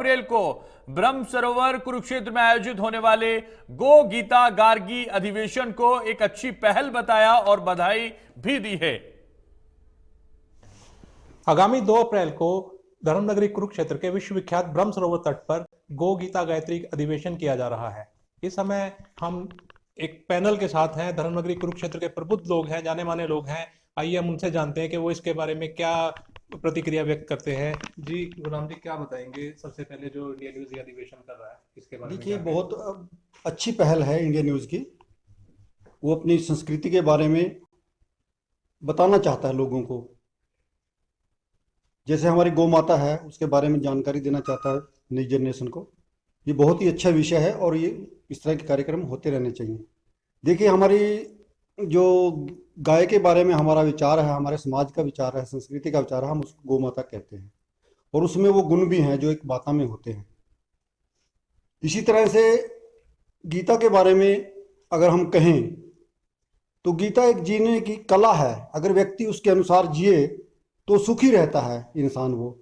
अप्रैल को ब्रह्म सरोवर कुरुक्षेत्र में आयोजित होने वाले गो गीता गार्गी अधिवेशन को एक अच्छी पहल बताया और बधाई भी दी है। आगामी 2 अप्रैल को धर्मनगरी कुरुक्षेत्र के विश्वविख्यात ब्रह्म सरोवर तट पर गो गीता गायत्री अधिवेशन किया जा रहा है। इस समय हम एक पैनल के साथ हैं। धर्मनगरी कुरुक्षेत्र के प्रबुद्ध लोग हैं, जाने माने लोग हैं। आइए हम उनसे जानते हैं कि वो इसके बारे में क्या प्रतिक्रिया व्यक्त करते हैं। जी गुलाम जी, क्या बताएंगे? सबसे पहले जो इंडिया न्यूज अधिवेशन कर रहा है इसके बारे में। देखिए, बहुत अच्छी पहल है इंडिया न्यूज़ की। वो अपनी संस्कृति के बारे में बताना चाहता है लोगों को। जैसे हमारी गौ माता है, उसके बारे में जानकारी देना चाहता है नई जनरेशन को। ये बहुत ही अच्छा विषय है और ये इस तरह के कार्यक्रम होते रहने चाहिए। देखिए, हमारी जो गाय के बारे में हमारा विचार है, हमारे समाज का विचार है, संस्कृति का विचार है, हम उसको गौ माता कहते हैं और उसमें वो गुण भी हैं जो एक माता में होते हैं। इसी तरह से गीता के बारे में अगर हम कहें तो गीता एक जीने की कला है। अगर व्यक्ति उसके अनुसार जिए तो सुखी रहता है इंसान। वो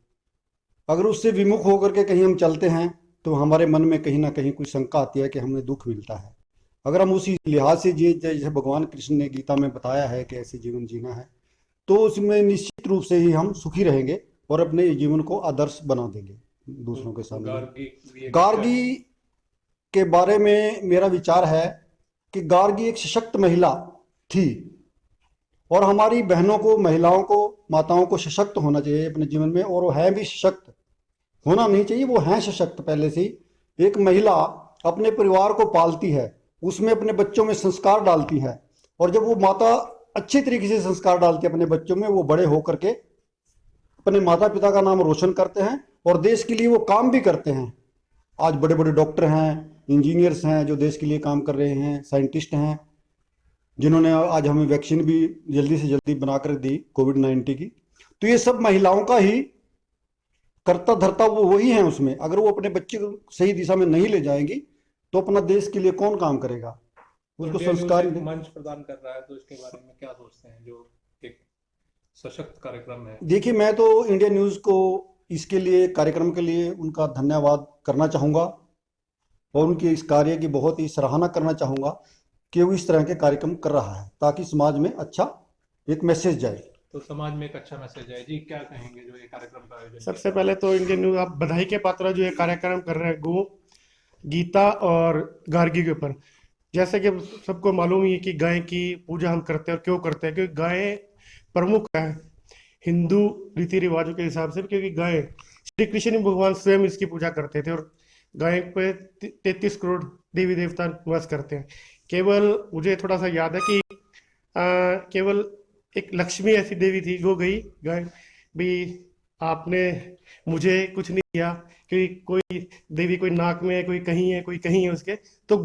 अगर उससे विमुख होकर के कहीं हम चलते हैं तो हमारे मन में कहीं ना कहीं कोई शंका आती है कि हमें दुख मिलता है। अगर हम उसी लिहाज से जिए जैसे भगवान कृष्ण ने गीता में बताया है कि ऐसे जीवन जीना है, तो उसमें निश्चित रूप से ही हम सुखी रहेंगे और अपने जीवन को आदर्श बना देंगे दूसरों के सामने। गार्गी के बारे में मेरा विचार है कि गार्गी एक सशक्त महिला थी और हमारी बहनों को, महिलाओं को, माताओं को सशक्त होना चाहिए अपने जीवन में। और वो है भी सशक्त, होना नहीं चाहिए, वो है सशक्त पहले से ही। एक महिला अपने परिवार को पालती है, उसमें अपने बच्चों में संस्कार डालती है और जब वो माता अच्छे तरीके से संस्कार डालती है अपने बच्चों में, वो बड़े होकर के अपने माता पिता का नाम रोशन करते हैं और देश के लिए वो काम भी करते हैं। आज बड़े बड़े डॉक्टर हैं, इंजीनियर्स हैं जो देश के लिए काम कर रहे हैं, साइंटिस्ट हैं जिन्होंने आज हमें वैक्सीन भी जल्दी से जल्दी बनाकर दी कोविड-19 की। तो ये सब महिलाओं का ही करता धरता वो वही है उसमें। अगर वो अपने बच्चे को सही दिशा में नहीं ले जाएंगी तो अपना देश के लिए कौन काम करेगा? उसको संस्कार मंच प्रदान कर रहा है, तो इसके बारे में क्या सोचते हैं जो एक सशक्त कार्यक्रम है? देखिए, मैं तो इंडिया न्यूज़ को इसके लिए, कार्यक्रम के लिए उनका धन्यवाद करना चाहूँगा और उनके इस कार्य की बहुत ही सराहना करना चाहूँगा कि वो इस तरह के कार्यक्रम कर रहा है ताकि समाज में अच्छा एक मैसेज जाए। तो समाज में एक अच्छा मैसेज है। जी क्या कहेंगे जो ये कार्यक्रम का आयोजन? सबसे पहले तो इंडियन न्यूज आप बधाई के पात्र जो ये कार्यक्रम कर रहे हैं गो गीता और गार्गी के ऊपर। जैसे कि सबको मालूम ही है कि गाय की पूजा हम करते हैं और क्यों करते हैं, क्योंकि गाय प्रमुख है हिंदू रीति रिवाजों के हिसाब से। क्योंकि गाय, श्री कृष्ण भगवान स्वयं इसकी पूजा करते थे और गाय पे 33 करोड़ देवी देवता निवास करते हैं। केवल मुझे थोड़ा सा याद है कि केवल एक लक्ष्मी ऐसी देवी थी, वो गई गाय भी, आपने मुझे कुछ नहीं दिया, क्योंकि कोई देवी कोई नाक में है, कोई कहीं है, कोई कहीं है उसके, तो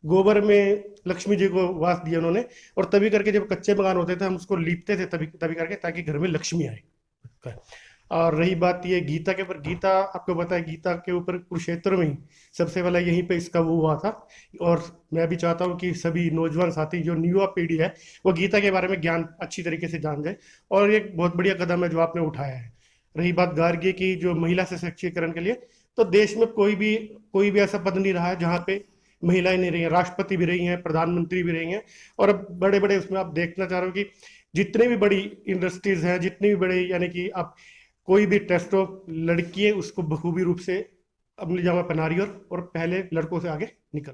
गोबर में लक्ष्मी जी को वास दिया उन्होंने। और तभी करके जब कच्चे मकान होते थे हम उसको लीपते थे तभी करके, ताकि घर में लक्ष्मी आए। और रही बात ये गीता के ऊपर, गीता आपको पता है, गीता के ऊपर कुरुक्षेत्र में ही सबसे पहले यहीं पे इसका वो हुआ था। और मैं भी चाहता हूँ कि सभी नौजवान साथी, जो युवा पीढ़ी है, वो गीता के बारे में ज्ञान अच्छी तरीके से जान जाए। और ये बहुत बढ़िया कदम है जो आपने उठाया है। रही बात गार्गी की, जो महिला सशक्तिकरण के लिए, तो देश में कोई भी ऐसा पद नहीं रहा है जहाँ पे महिलाएं नहीं रही हैं। राष्ट्रपति भी रही हैं, प्रधानमंत्री भी रही हैं। और अब बड़े बड़े उसमें आप देखना चाह रहे हो कि जितने भी बड़ी इंडस्ट्रीज हैं, जितने भी बड़े, यानी कि आप कोई भी टेस्ट ऑफ लड़की है उसको बखूबी रूप से अपनी जामा पहना रही और पहले लड़कों से आगे निकल।